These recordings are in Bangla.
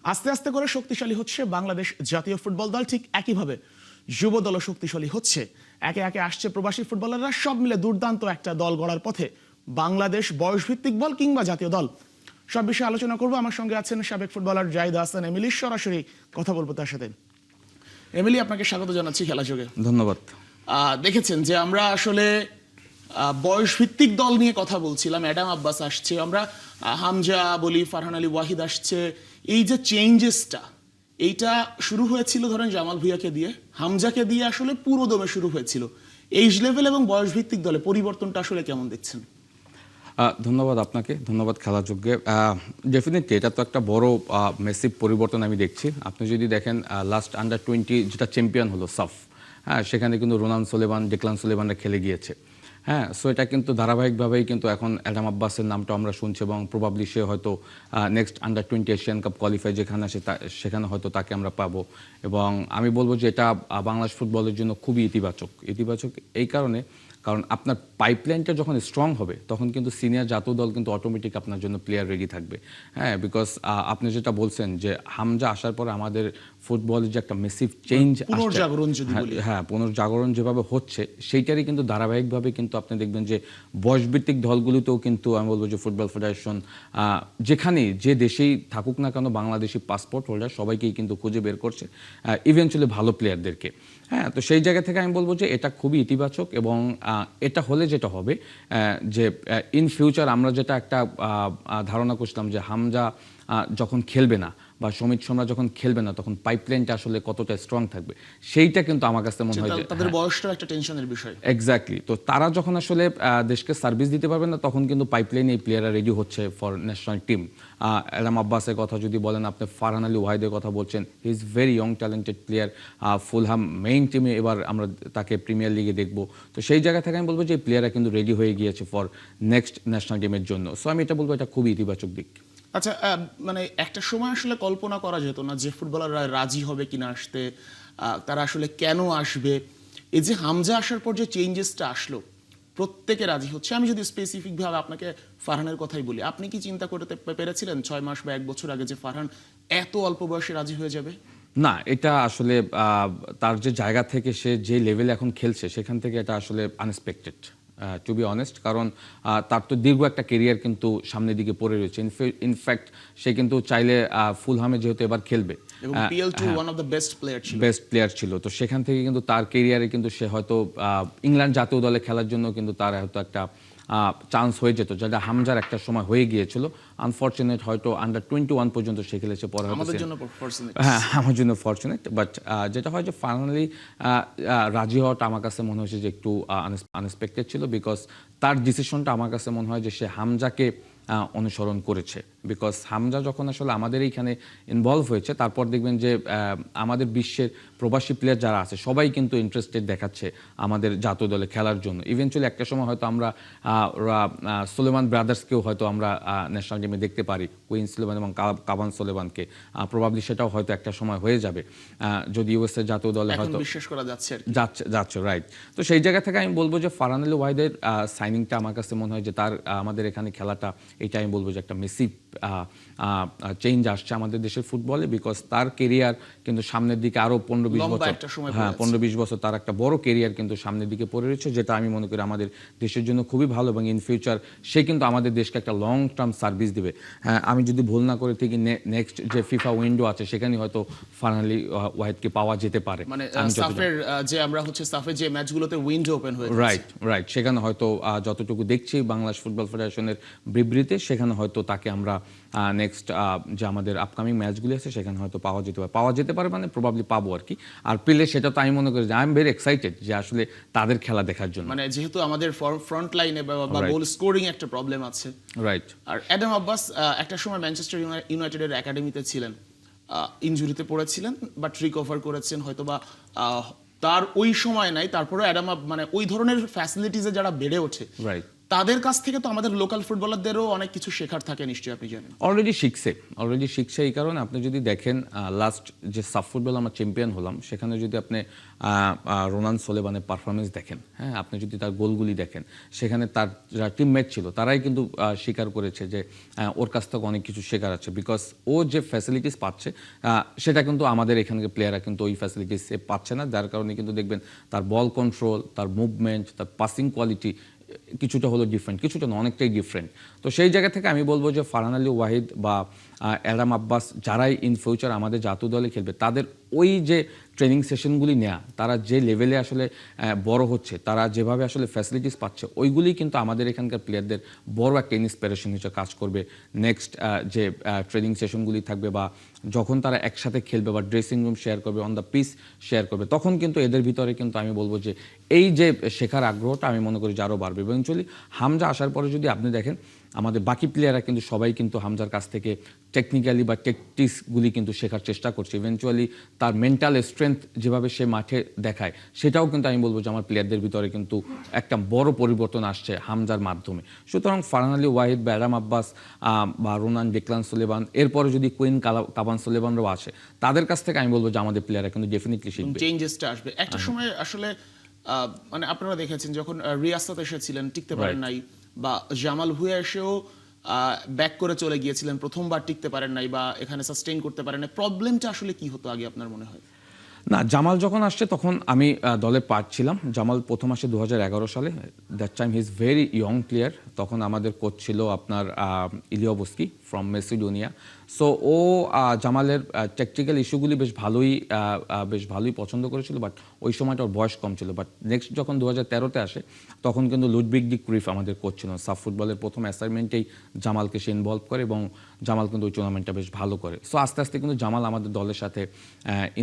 আস্তে আস্তে করে শক্তিশালী হচ্ছে বাংলাদেশ জাতীয় ফুটবল দল, ঠিক একইভাবে যুব দলও শক্তিশালী হচ্ছে। একে একে আসছে প্রবাসী ফুটবলাররা, সব মিলে দুর্দান্ত একটা দল গড়ার পথে বাংলাদেশ বয়সভিত্তিক বল কিংবা জাতীয় দল। সব বিষয়ে আলোচনা করবো। আমার সঙ্গে আছেন সাবেক ফুটবলার জাহিদ হাসান এমিলি। সরাসরি কথা বলবো তার সাথে। এমিলি, আপনাকে স্বাগত জানাচ্ছি খেলা যোগে। ধন্যবাদ। দেখেছেন যে আমরা আসলে বয়সভিত্তিক দল নিয়ে কথা বলছিলাম। অ্যাডাম আব্বাস আসছে, আমরা হামজা বলি, ফারহান আলী ওয়াহিদ আসছে। এই যে চেঞ্জেসটা, এইটা শুরু হয়েছিল ধরেন জামাল ভুঁইয়াকে দিয়ে, হামজাকে দিয়ে আসলে পুরো দমে শুরু হয়েছিল। এইজ লেভেল এবং বয়সভিত্তিক দলে পরিবর্তনটা আসলে কেমন দেখছেন? ধন্যবাদ আপনাকে, ধন্যবাদ খেলাযোগ্যে। ডেফিনেটলি এটা তো একটা বড় মেসিভ পরিবর্তন আমি দেখছি। আপনি যদি দেখেন লাস্ট আন্ডার-20 যেটা চ্যাম্পিয়ন হলো সাফ, হ্যাঁ, সেখানে কিন্তু রোনান সোলেমান, ডেকলান সোলেমানরা খেলে গিয়েছে। হ্যাঁ, সো এটা কিন্তু ধারাবাহিকভাবেই কিন্তু এখন অ্যাডাম আব্বাসের নামটা আমরা শুনছি এবং প্রবাবলি সে হয়তো next under-20 Asian cup qualify যেখানে আসে সেখানে হয়তো তাকে আমরা পাবো। এবং আমি বলবো যে এটা বাংলাদেশ ফুটবলের জন্য খুবই ইতিবাচক এই কারণ আপনার পাইপলাইনটা যখন স্ট্রং হবে তখন কিন্তু সিনিয়র জাতীয় দল কিন্তু অটোমেটিক আপনার জন্য প্লেয়ার রেডি থাকবে। হ্যাঁ, বিকজ আপনি যেটা বলছেন যে হামজা আসার পরে আমাদের ফুটবলের যে একটা মেসিভ চেঞ্জ, পুনর্জাগরণ যেভাবে হচ্ছে সেইটারই কিন্তু ধারাবাহিকভাবে কিন্তু আপনি দেখবেন যে বয়সভিত্তিক দলগুলোতেও কিন্তু আমি বলবো যে ফুটবল ফেডারেশন যেখানেই যে দেশেই থাকুক না কেন বাংলাদেশি পাসপোর্ট হোল্ডার সবাইকেই কিন্তু খুঁজে বের করছে ইভেনচুয়ালি ভালো প্লেয়ারদেরকে। হ্যাঁ, তো সেই জায়গা থেকে আমি বলবো যে এটা খুবই ইতিবাচক এবং এটা হলে যেটা হবে যে ইন ফিউচার আমরা যেটা একটা ধারণা করছিলাম যে হামজা যখন খেলবে না বা সমিত সোমরা যখন খেলবে না তখন পাইপলাইনটা আসলে কতটা স্ট্রং থাকবে সেইটা কিন্তু আমার কাছে মনে হয় যে তাদের বয়সটা একটা টেনশনের বিষয়। এক্স্যাক্টলি। তো তারা যখন আসলে দেশকে সার্ভিস দিতে পারবে না তখন কিন্তু পাইপলাইনে এই প্লেয়াররা রেডি হচ্ছে ফর ন্যাশনাল টিম। অ্যাডাম আব্বাসের কথা যদি বলেন, আপনি ফারহান আলী ওয়াহিদের কথা বলছেন, হি is very young talented player. Fulham main টিমে এবার আমরা তাকে প্রিমিয়ার লিগে দেখবো। তো সেই জায়গা থেকে আমি বলবো যে এই প্লেয়াররা কিন্তু রেডি হয়ে গিয়েছে ফর নেক্সট ন্যাশনাল টিমের জন্য। সো আমি এটা বলবো এটা খুবই ইতিবাচক দিক। আচ্ছা, মানে একটা সময় আসলে কল্পনা করা যেত না যে ফুটবলাররা রাজি হবে কিনা আসতে, তারা আসলে কেন আসবে। এই যে হামজা আসার পর যে চেঞ্জেসটা আসলো, প্রত্যেকে রাজি হচ্ছে। আমি যদি স্পেসিফিকভাবে আপনাকে ফারহানের কথাই বলি, আপনি কি চিন্তা করতে পেরেছিলেন 6 মাস বা 1 বছর আগে যে ফারহান এত অল্প বয়সে রাজি হয়ে যাবে? না, এটা আসলে তার যে জায়গা থেকে সে যে লেভেলে এখন খেলছে সেখান থেকে এটা আসলে আনএক্সপেক্টেড, টু বি অনেস্ট। কারণ তার তো দীর্ঘ একটা কেরিয়ার কিন্তু সামনের দিকে পড়ে রয়েছে। ইনফ্যাক্ট সে কিন্তু চাইলে ফুলহামে যেহেতু এবার খেলবে, বেস্ট প্লেয়ার ছিল, তো সেখান থেকে কিন্তু তার কেরিয়ারে কিন্তু সে হয়তো ইংল্যান্ড জাতীয় দলে খেলার জন্য কিন্তু তার হয়তো একটা চান্স হয়ে যেত, যেটা হামজার একটা সময় হয়ে গিয়েছিল। আনফর্চুনেট, হয়তো আন্ডার-21 পর্যন্ত সে খেলেছে, পরে হ্যাঁ আমার জন্য ফরচুনেট। বাট যেটা হয় যে ফাইনালি রাজি হওয়াটা আমার কাছে মনে হয়েছে যে একটু আনএক্সপেক্টেড ছিল, বিকজ তার ডিসিশনটা আমার কাছে মনে হয় যে সে হামজাকে অনুসরণ করেছে। বিকজ হামজা যখন আসলে আমাদের এইখানে ইনভলভ হয়েছে তারপর দেখবেন যে আমাদের বিশ্বের প্রবাসী প্লেয়ার যারা আছে সবাই কিন্তু ইন্টারেস্টেড দেখাচ্ছে আমাদের জাতীয় দলে খেলার জন্য। ইভেনচুয়ালি একটা সময় হয়তো আমরা সোলেমান ব্রাদার্সকেও হয়তো আমরা ন্যাশনাল টিমে দেখতে পারি, কুইন সোলেমান এবং কাবান সোলেমানকে। প্রবাবলি সেটাও হয়তো একটা সময় হয়ে যাবে যদি ইউএসএ জাতীয় দলে হয়তো বিশ্বাস করা যাচ্ছে রাইট। তো সেই জায়গা থেকে আমি বলবো যে ফারহান আলী ওয়াহিদের সাইনিংটা আমার কাছে মনে হয় যে তার আমাদের এখানে খেলাটা, এটা আমি বলবো যে একটা মেসিভ চেঞ্জ আসছে আমাদের দেশের ফুটবলে। বিকজ তার কেরিয়ার কিন্তু সামনের দিকে আরো 15-20 বছর তার একটা বড় কেরিয়ার কিন্তু সামনের দিকে পড়ে রয়েছে, যেটা আমি মনে করি আমাদের দেশের জন্য খুবই ভালো এবং ইন ফিউচার সে কিন্তু আমাদের দেশকে একটা লং টার্ম সার্ভিস দিবে। আমি যদি ভুল না করে থাকি নেক্সট যে ফিফা উইন্ডো আছে সেখানে হয়তো ফারহান আলী ওয়াহিদকে পাওয়া যেতে পারে। মানে সাফের যে আমরা হচ্ছে সাফের যে ম্যাচগুলোতে উইন্ডো ওপেন হয়েছে, রাইট, সেখানে হয়তো যতটুকু দেখছি বাংলাদেশ ফুটবল ফেডারেশনের বিবৃতিতে সেখানে হয়তো তাকে আমরা নেক্সট যে আমাদের আপকামিং ম্যাচগুলি আছে সেখানে হয়তো পাওয়া যেতে পারে মানে প্রবাবলি পাবো আর কি। আর পেলে সেটা তো আমি মনে করি যে আই এম ভেরি এক্সাইটেড যে আসলে তাদের খেলা দেখার জন্য। মানে যেহেতু আমাদের ফ্রন্ট লাইনে বা গোল স্কোরিং একটা প্রবলেম আছে, রাইট। আর অ্যাডাম আব্বাস একটা সময় ম্যানচেস্টার ইউনাইটেডের একাডেমিতে ছিলেন, ইনজুরিতে পড়েছিলেন, বাট রিকভার করেছেন হয়তো বা তার ওই সময় নাই। তারপরে অ্যাডাম মানে ওই ধরনের ফ্যাসিলিটিসে যারা বেড়ে ওঠে, রাইট, তাদের কাছ থেকে তো আমাদের লোকাল ফুটবলারদেরও অনেক কিছু শেখার থাকে নিশ্চয়ই, আপনি জানেন। অলরেডি শিখছে এই কারণে আপনি যদি দেখেন লাস্ট যে সাফ ফুটবল আমরা চ্যাম্পিয়ন হলাম সেখানে যদি আপনি রোনান সোলেবানের পারফরমেন্স দেখেন, হ্যাঁ, আপনি যদি তার গোলগুলি দেখেন, সেখানে তার যারা টিমমেট ছিল তারাই কিন্তু স্বীকার করেছে যে ওর কাছ থেকে অনেক কিছু শেখার আছে, বিকজ ও যে ফ্যাসিলিটিস পাচ্ছে সেটা কিন্তু আমাদের এখানকার প্লেয়াররা কিন্তু ওই ফ্যাসিলিটিস পাচ্ছে না, যার কারণে কিন্তু দেখবেন তার বল কন্ট্রোল, তার মুভমেন্ট, তার পাসিং কোয়ালিটি কিছুটা হলো ডিফারেন্ট, কিছুটা না, অনেকটাই ডিফারেন্ট। তো সেই জায়গা থেকে আমি বলবো যে ফারহান আলী ওয়াহিদ বা অ্যাডাম আব্বাস যারাই ইন ফিউচার আমাদের জাতীয় দলে খেলবে, তাদের ওই যে ট্রেনিং সেশনগুলি নেওয়া, তারা যে লেভেলে আসলে বড় হচ্ছে, তারা যেভাবে আসলে ফ্যাসিলিটিস পাচ্ছে, ওইগুলি কিন্তু আমাদের এখানকার প্লেয়ারদের বড় একটা ইন্সপিরেশন হিসেবে কাজ করবে। নেক্সট যে ট্রেনিং সেশনগুলি থাকবে বা যখন তারা একসাথে খেলবে বা ড্রেসিং রুম শেয়ার করবে, অন দ্য পিচ শেয়ার করবে, তখন কিন্তু এদের ভিতরে কিন্তু আমি বলবো যে এই যে শেখার আগ্রহটা আমি মনে করি যে আরও বাড়বে। ইভেনচুয়ালি হামজা আসার পরে যদি আপনি দেখেন আমাদের বাকি প্লেয়াররা কিন্তু সবাই কিন্তু হামজার কাছ থেকে টেকনিক্যালি বা টেকটিক্সগুলি কিন্তু শেখার চেষ্টা করছে। ইভেনচুয়ালি তার মেন্টাল স্ট্রেংথ যেভাবে সে মাঠে দেখায়, সেটাও কিন্তু আমি বলবো যে আমার প্লেয়ারদের ভিতরে কিন্তু একটা বড় পরিবর্তন আসছে হামজার মাধ্যমে। সুতরাং ফারহান আলী ওয়াহিদ বা অ্যাডাম আব্বাস বা রোনান ডেকলান সুলেমান, এরপরে যদি কুইন কাবান সুলেমানরাও আসে, তাদের কাছ থেকে আমি বলবো যে আমাদের প্লেয়াররা কিন্তু ডেফিনেটলি শিখবে, চেঞ্জেসটা আসবে। একটা সময় আসলে মানে আপনারা দেখেছেন যখন রিয়াসাত এসেছিলেন টিকতে পারেন নাই, বা জামাল ভুঁইয়া এসেও ব্যাক করে চলে গিয়েছিলেন, প্রথমবার টিকতে পারেন নাই বা এখানে সাস্টেইন করতে পারেন নাই। প্রবলেমটা আসলে কি হতো আগে আপনার মনে হয়? না, জামাল যখন আসছে তখন আমি দলে পার্ট ছিলাম। জামাল প্রথম আসে 2011 সালে। That time he is very young player. তখন আমাদের কোচ ছিল আপনার ইলিয়বস্কি ফ্রম মেসিডোনিয়া। সো ও জামালের টেকটিক্যাল ইস্যুগুলি বেশ ভালোই পছন্দ করেছিল, বাট ওই সময়টা ওর বয়স কম ছিল। বাট নেক্সট যখন 2013-তে আসে, তখন কিন্তু লুডভিগ ডি ক্রুইফ আমাদের কোচ ছিল। সাফ ফুটবলের প্রথম অ্যাসাইনমেন্টেই জামালকে সে ইনভলভ করে এবং জামাল কিন্তু ওই টুর্নামেন্টটা বেশ ভালো করে। সো আস্তে আস্তে কিন্তু জামাল আমাদের দলের সাথে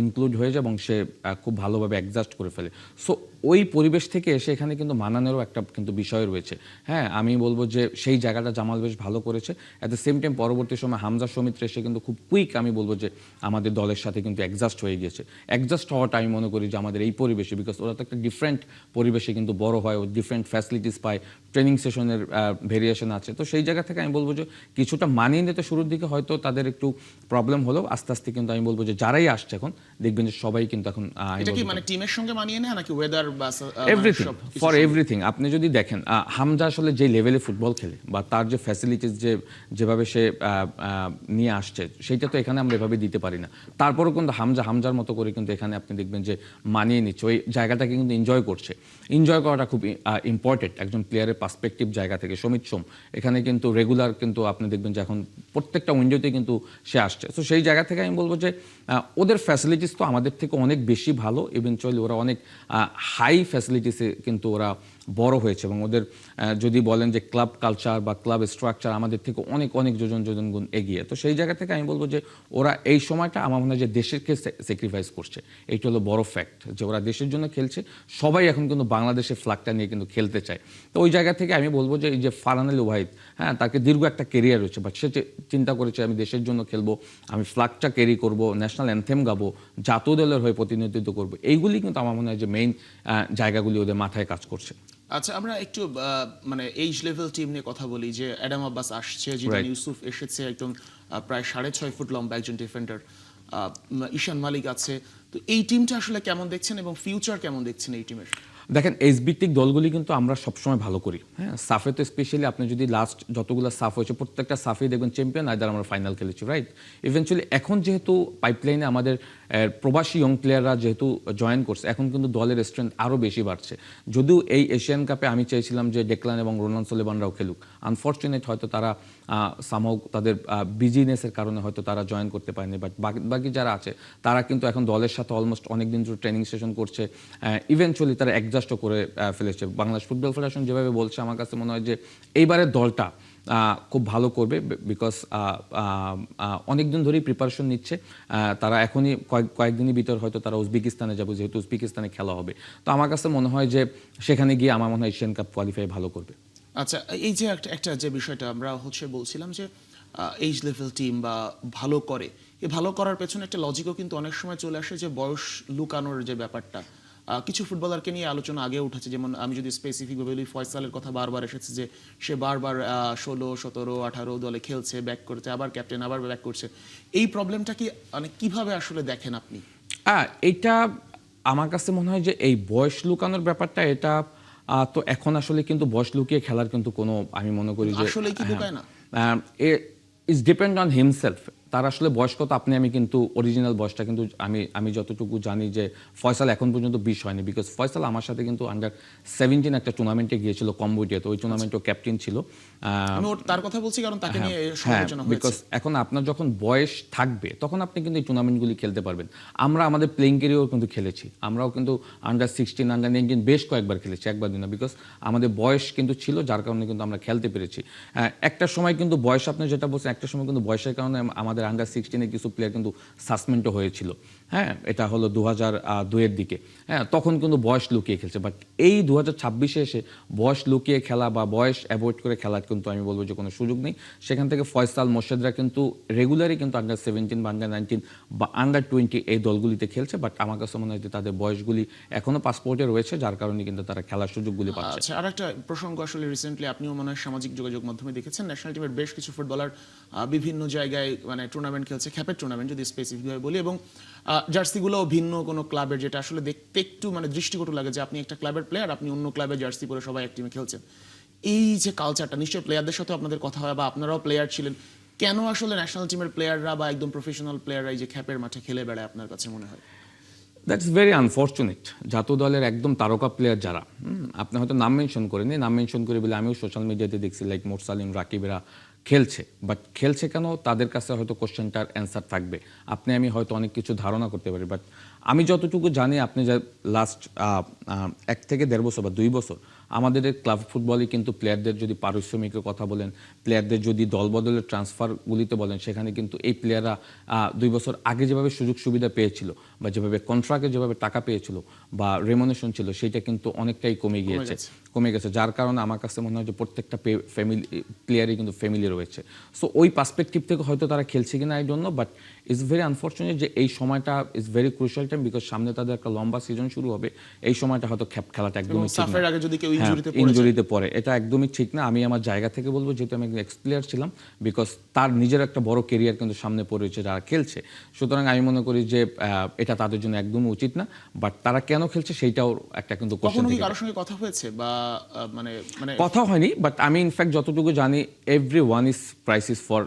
ইনক্লুড হয়ে যায় এবং সে খুব ভালোভাবে অ্যাডজাস্ট করে ফেলে। সো ওই পরিবেশ থেকে এসে এখানে কিন্তু মানানোরও একটা কিন্তু বিষয় রয়েছে। হ্যাঁ, আমি বলবো যে সেই জায়গাটা জামাল বেশ ভালো করেছে। অ্যাট দ্য সেম টাইম পরবর্তী সময় হামজা সৌমিত্র এসে কিন্তু খুব কুইক আমি বলবো যে আমাদের দলের সাথে কিন্তু অ্যাডজাস্ট হয়ে গিয়েছে। অ্যাডজাস্ট হওয়াটা আমি মনে করি যে আমাদের এই পরিবেশে, বিকজ ওরা তো একটা ডিফারেন্ট পরিবেশে কিন্তু বড় হয়, ও ডিফারেন্ট ফ্যাসিলিটিস পায়, ট্রেনিং সেশনের ভেরিয়েশন আছে। তো সেই জায়গা থেকে আমি বলবো যে কিছুটা মানিয়ে নিতে শুরুর দিকে হয়তো তাদের একটু প্রবলেম হলেও আস্তে আস্তে কিন্তু আমি বলবো যে যারাই আসছে এখন দেখবেন যে সবাই কিন্তু এখন এটা কি মানে টিমের সঙ্গে মানিয়ে নেয় নাকি ওয়েদার বা এভরিথিং ফর এভরিথিং। আপনি যদি দেখেন হামজা আসলে যে লেভেলে ফুটবল খেলে বা তার যে ফ্যাসিলিটিস যেভাবে সে নিয়ে আসছে, সেইটা তো এখানে আমরা এভাবে দিতে পারি না। তারপরেও কিন্তু হামজার মতো করে কিন্তু এখানে আপনি দেখবেন যে মানিয়ে নিচ্ছে, ওই জায়গাটাকে কিন্তু এনজয় করছে। এনজয় করাটা খুব ইম্পর্টেন্ট একজন প্লেয়ারের পার্সপেক্টিভ জায়গা থেকে। সমিত সোম এখানে কিন্তু রেগুলার কিন্তু আপনি দেখবেন যে এখন প্রত্যেকটা উইন্ডোতে কিন্তু সে আসছে। তো সেই জায়গা থেকে আমি বলবো যে ওদের ফ্যাসিলিটিস তো আমাদের থেকে অনেক বেশি ভালো। ইভেনচুয়ালি ওরা অনেক হাই ফ্যাসিলিটিসে কিন্তু ওরা বড় হয়েছে এবং ওদের যদি বলেন যে ক্লাব কালচার বা ক্লাব স্ট্রাকচার আমাদের থেকে অনেক অনেক যোজন গুণ এগিয়ে। তো সেই জায়গা থেকে আমি বলবো যে ওরা এই সময়টা আমার মনে হয় যে দেশেরকে স্যাক্রিফাইস করছে। এইটা হলো বড় ফ্যাক্ট যে ওরা দেশের জন্য খেলছে। সবাই এখন কিন্তু বাংলাদেশের ফ্ল্যাগটা নিয়ে কিন্তু খেলতে চায়। তো ওই জায়গা থেকে আমি বলবো যে এই যে ফারহান আলী ওয়াহিদ, হ্যাঁ, তাকে দীর্ঘ একটা কেরিয়ার রয়েছে, বাট সে চিন্তা করেছে আমি দেশের জন্য খেলবো, আমি ফ্ল্যাগটা ক্যারি করবো, ন্যাশনাল অ্যানথেম গাবো, জাতীয় দলের হয়ে প্রতিনিধিত্ব করবো। এইগুলি কিন্তু আমার মনে হয় যে মেইন জায়গাগুলি ওদের মাথায় কাজ করছে। আচ্ছা, আমরা একটু মানে এইজ লেভেল টিম নিয়ে কথা বলি। যে অ্যাডাম আব্বাস আসছে, জিদান ইউসুফ এসেছে, একদম প্রায় 6.5 ফুট লম্বা একজন ডিফেন্ডার, ঈশান মালিক আছে। তো এই টিমটা আসলে কেমন দেখছেন এবং ফিউচার কেমন দেখছেন এই টিমের? দেখেন, এজ ভিত্তিক দলগুলি কিন্তু আমরা সবসময় ভালো করি। হ্যাঁ, সাফে তো স্পেশালি আপনি যদি লাস্ট যতগুলো সাফ হয়েছে প্রত্যেকটা সাফেই দেখবেন চ্যাম্পিয়ন আইদার আমরা ফাইনাল খেলেছি, রাইট? ইভেনচুয়ালি এখন যেহেতু পাইপলাইনে আমাদের প্রবাসী ইয়ং প্লেয়াররা যেহেতু জয়েন করছে, এখন কিন্তু দলের স্ট্রেংথ আরও বেশি বাড়ছে। যদিও এই এশিয়ান কাপে আমি চেয়েছিলাম যে ডেকলান এবং রোনান সোলেবানরাও খেলুক, আনফর্চুনেট হয়তো তারা সামহাও তাদের বিজিনেসের কারণে হয়তো তারা জয়েন করতে পারেনি। বাট বাকি যারা আছে তারা কিন্তু এখন দলের সাথে অলমোস্ট অনেক দিন ধরে ট্রেনিং সেশন করছে। ইভেনচুয়ালি তারা অ্যাডজাস্টও করে ফেলেছে। বাংলাদেশ ফুটবল ফেডারেশন যেভাবে বলছে, আমার কাছে মনে হয় যে এইবারের দলটা খুব ভালো করবে, বিকজ অনেকদিন ধরেই প্রিপারেশন নিচ্ছে তারা। এখনই কয়েকদিনের ভিতর হয়তো তারা উজবেকিস্তানে যাবে, যেহেতু উজবেকিস্তানে খেলা হবে। তো আমার কাছে মনে হয় যে সেখানে গিয়ে আমার মনে হয় এশিয়ান কাপ কোয়ালিফাই ভালো করবে। আচ্ছা, এই যে একটা যে বিষয়টা আমরা বলছিলাম যে এইজ লেভেল টিম বা ভালো করে, এই ভালো করার পেছনে একটা লজিকও কিন্তু অনেক সময় চলে আসে যে বয়স লুকানোর যে ব্যাপারটা। কিছু ফুটবলারকে নিয়ে আলোচনা আগে উঠেছে, যেমন আমি যদি স্পেসিফিকভাবে বলি, ফয়সালের কথা বারবার এসেছে যে সে বারবার 16, 17, 18 দলে খেলছে, ব্যাক করছে, আবার ক্যাপ্টেন, আবার ব্যাক করছে। এই প্রবলেমটা কি মানে কিভাবে আসলে দেখেন আপনি? এটা আমার কাছে মনে হয় যে এই বয়স লুকানোর ব্যাপারটা এটা তো এখন আসলে কিন্তু বয়স লুকিয়ে খেলার কিন্তু কোনো আমি মনে করি যে আসলেই কি লুকায় না? It's depend on himself. তার আসলে বয়স কত আপনি আমি কিন্তু অরিজিনাল বয়সটা কিন্তু আমি যতটুকু জানি যে ফয়সাল এখন পর্যন্ত 20 হয়নি, বিকজ ফয়সাল আমার সাথে কিন্তু আন্ডার 17 একটা টুর্নামেন্টে গিয়েছিল কম্বোডিয়াতে, ওই টুর্নামেন্টও ক্যাপ্টেন ছিল। আমি তার কথা বলছি কারণ তাকে নিয়ে হ্যাঁ, সমালোচনা বিকজ হয়েছে। এখন আপনার যখন বয়স থাকবে তখন আপনি কিন্তু এই টুর্নামেন্টগুলি খেলতে পারবেন। আমরা আমাদের প্লেইং ক্যারিয়ারও কিন্তু খেলেছি, আমরাও কিন্তু আন্ডার 16, আন্ডার 19 বেশ কয়েকবার খেলেছি, একবার দিন না, বিকজ আমাদের বয়স কিন্তু ছিল, যার কারণে কিন্তু আমরা খেলতে পেরেছি। একটা সময় কিন্তু বয়স, আপনি যেটা বলছেন, একটা সময় কিন্তু বয়সের কারণে আমাদের আন্ডার 16 কিছু প্লেয়ার কিন্তু সাসপেন্ডও হয়েছিল। হ্যাঁ, এটা হলো 2002 দিকে। হ্যাঁ, তখন কিন্তু বয়স লুকিয়ে খেলছে, বাট এই 2026 এসে বয়স লুকিয়ে খেলা বা বয়স অ্যাভয়েড করে খেলার কিন্তু আমি বলবো যে কোনো সুযোগ নেই। সেখান থেকে ফয়সাল, মোর্শেদরা কিন্তু রেগুলারই কিন্তু আন্ডার 17 বা আন্ডার 19 বা আন্ডার 20 এই দলগুলিতে খেলছে, বাট আমার কাছে মনে হয় যে তাদের বয়সগুলি এখনো পাসপোর্টে রয়েছে, যার কারণে কিন্তু তারা খেলার সুযোগগুলি পাচ্ছে। আচ্ছা, আর একটা প্রসঙ্গ, আসলে রিসেন্টলি আপনিও মনে হয় সামাজিক যোগাযোগ মাধ্যমে দেখেছেন, ন্যাশনাল টিমের বেশ কিছু ফুটবলার বিভিন্ন জায়গায় মানে টুর্নামেন্ট খেলছে, খ্যাপের টুর্নামেন্ট যদি স্পেসিফিকভাবে বলি, এবং জার্সিগুলোও ভিন্ন কোনো ক্লাবের, যেটা আসলে দেখতে একটু মানে দৃষ্টিকটু লাগে যে আপনি একটা ক্লাবের প্লেয়ার, আপনি অন্য ক্লাবের জার্সি পরে সবাই এক টিমে খেলছেন। এই যে কালচারটা, নিশ্চয়ই প্লেয়ারদের সাথে আপনাদের কথা হয় বা আপনারাও প্লেয়ার ছিলেন, কেন আসলে ন্যাশনাল টিমের প্লেয়াররা বা একদম প্রফেশনাল প্লেয়াররা এই যে খ্যাপের মাঠে খেলে বেড়ায় আপনার কাছে মনে হয়? That's very unfortunate. জাতীয় দলের একদম তারকা প্লেয়ার যারা, আপনি হয়তো নাম মেনশন করেনি, নাম মেনশন করে বলে আমিও সোশ্যাল মিডিয়াতে দেখছি, লাইক মোরসালিম, রাকিবেরা খেলছে, বাট খেলছে কেন, তাদের কাছে হয়তো কোশ্চেনটার অ্যান্সার থাকবে। আপনি আমি হয়তো অনেক কিছু ধারণা করতে পারি, বাট আমি যতটুকু জানি, আপনি যা লাস্ট 1 থেকে 1.5 বছর বা 2 বছর আমাদের ক্লাব ফুটবলে কিন্তু প্লেয়ারদের যদি পারিশ্রমিকের কথা বলেন, প্লেয়ারদের যদি দলবদলের ট্রান্সফারগুলিতে বলেন, সেখানে কিন্তু এই প্লেয়াররা 2 বছর আগে যেভাবে সুযোগ সুবিধা পেয়েছিল বা যেভাবে কন্ট্রাক্টে যেভাবে টাকা পেয়েছিল বা রেমুনেশন ছিল, সেটা কিন্তু অনেকটাই কমে গেছে, যার কারণে আমার কাছে মনে হয় যে প্রত্যেকটা ফ্যামিলি প্লেয়ারই কিন্তু ফ্যামিলি রয়েছে। সো ওই পার্সপেক্টিভ থেকে হয়তো তারা খেলছে কিনা I don't know, but it's very unfortunate যে এই সময়টা is very crucial time, because সামনে তাদের একটা লম্বা সিজন শুরু হবে। এই সময়টা হয়তো খেলাটা একদমই ঠিক সাফের না। আগে যদি কেউ হ্যাঁ, ইনজুরিতে পড়ে যায়, ইনজুরিতে পড়ে, এটা একদমই ঠিক না। আমি আমার জায়গা থেকে বলবো, যেহেতু আমি একজন এক্স প্লেয়ার ছিলাম, বিকজ তার নিজের একটা বড় কেরিয়ার কিন্তু সামনে পড়েছে যারা খেলছে, সুতরাং আমি মনে করি যে এটা তাদের জন্য একদমই উচিত না। বাট তারা কেন খেলছে সেইটাও একটা কিন্তু কোশ্চেন কখনো কি থেকে কারোর সঙ্গে কথা হয়েছে বা মানে মানে কথা হয়নি, বাট আমি ইনফ্যাক্ট যতটুকু জানি, every one is prices for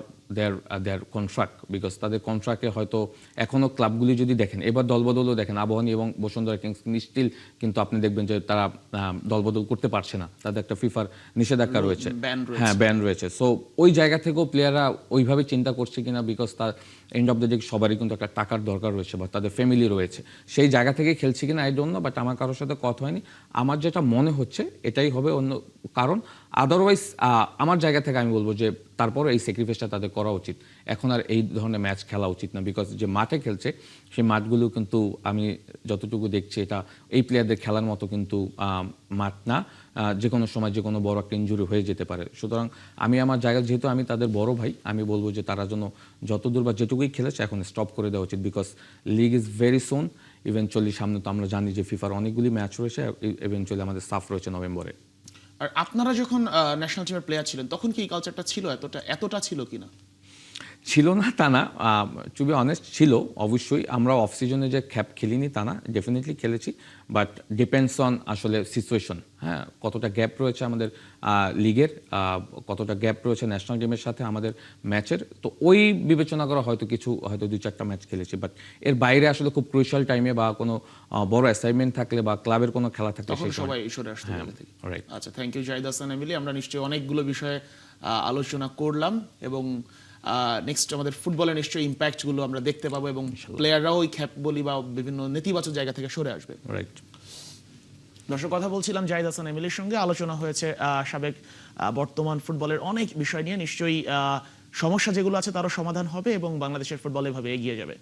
their contract, because তাদের কন্ট্রাক্টে হয়তো এখনও ক্লাবগুলি যদি দেখেন, এবার দলবদলও দেখেন, আবাহনী এবং বসুন্ধরা কিংস স্টিল কিন্তু আপনি দেখবেন যে তারা দলবদল করতে পারছে না, তাদের একটা ফিফার নিষেধাজ্ঞা রয়েছে, হ্যাঁ, ব্যান রয়েছে। সো ওই জায়গা থেকেও প্লেয়াররা ওইভাবে চিন্তা করছে কিনা, বিকজ তার এন্ড অফ দ্য ডে সবারই কিন্তু একটা টাকার দরকার রয়েছে বা তাদের ফ্যামিলি রয়েছে, সেই জায়গা থেকে খেলছে কিনা আই ডোন্ট নো, বাট আমার কারোর সাথে কথা হয়নি। আমার যেটা মনে হচ্ছে এটাই হবে অন্য কারণ, আদারওয়াইজ আমার জায়গা থেকে আমি বলবো যে তারপরে এই স্যাক্রিফাইসটা তাদের করা উচিত। এখন আর এই ধরনের ম্যাচ খেলা উচিত না, বিকজ যে মাঠে খেলছে সেই মাঠগুলো কিন্তু আমি যতটুকু দেখছি এটা এই প্লেয়ারদের খেলার মতো কিন্তু মাঠ না, যে কোনো সময় যে কোনো বড় একটা ইনজুরি হয়ে যেতে পারে। সুতরাং আমি আমার জায়গা, যেহেতু আমি তাদের বড় ভাই, আমি বলবো যে তারা যেন যতদূর বা যেটুকুই খেলেছে এখন স্টপ করে দেওয়া উচিত, because league is very soon. Eventually সামনে তো আমরা জানি যে ফিফার অনেকগুলি ম্যাচ রয়েছে, ইভেনচুয়ালি আমাদের সাফ রয়েছে নভেম্বরে। আর আপনারা যখন ন্যাশনাল টিমের প্লেয়ার ছিলেন তখন কি এই কালচারটা ছিল, এতটা ছিল কিনা? ছিল না তা না, টু বি অনেস্ট ছিল অবশ্যই। আমরা অফ সিজনে যে খ্যাপ খেলিনি তা না, ডেফিনেটলি খেলেছি, বাট ডিপেন্ডস অন আসলে সিচুয়েশন। হ্যাঁ, কতটা গ্যাপ রয়েছে আমাদের লিগের, কতটা গ্যাপ রয়েছে ন্যাশনাল টিমের সাথে আমাদের ম্যাচের, তো ওই বিবেচনা করা হয়তো 2-4টা ম্যাচ খেলেছি, বাট এর বাইরে আসলে খুব ক্রুশাল টাইমে বা কোনো বড় অ্যাসাইনমেন্ট থাকলে বা ক্লাবের কোনো খেলা থাকলে তখন সবাই সরে আসতে জায়গা থেকে। আচ্ছা, থ্যাংক ইউ জাহিদ হাসান এমিলি। আমরা নিশ্চয়ই অনেকগুলো বিষয়ে আলোচনা করলাম এবং নেক্সট আমাদের ফুটবলে নিশ্চয়ই ইম্প্যাক্টগুলো আমরা দেখতে পাবো এবং প্লেয়াররাও ওই খ্যাপ বলি বা বিভিন্ন নেতিবাচক জায়গা থেকে সরে আসবে। রাইট। দর্শক, কথা বলছিলাম জাহিদ হাসান এমিলির সঙ্গে, আলোচনা হয়েছে সাবেক বর্তমান ফুটবলের অনেক বিষয় নিয়ে। নিশ্চয়ই সমস্যা যেগুলো আছে তারও সমাধান হবে এবং বাংলাদেশের ফুটবল এভাবে এগিয়ে যাবে।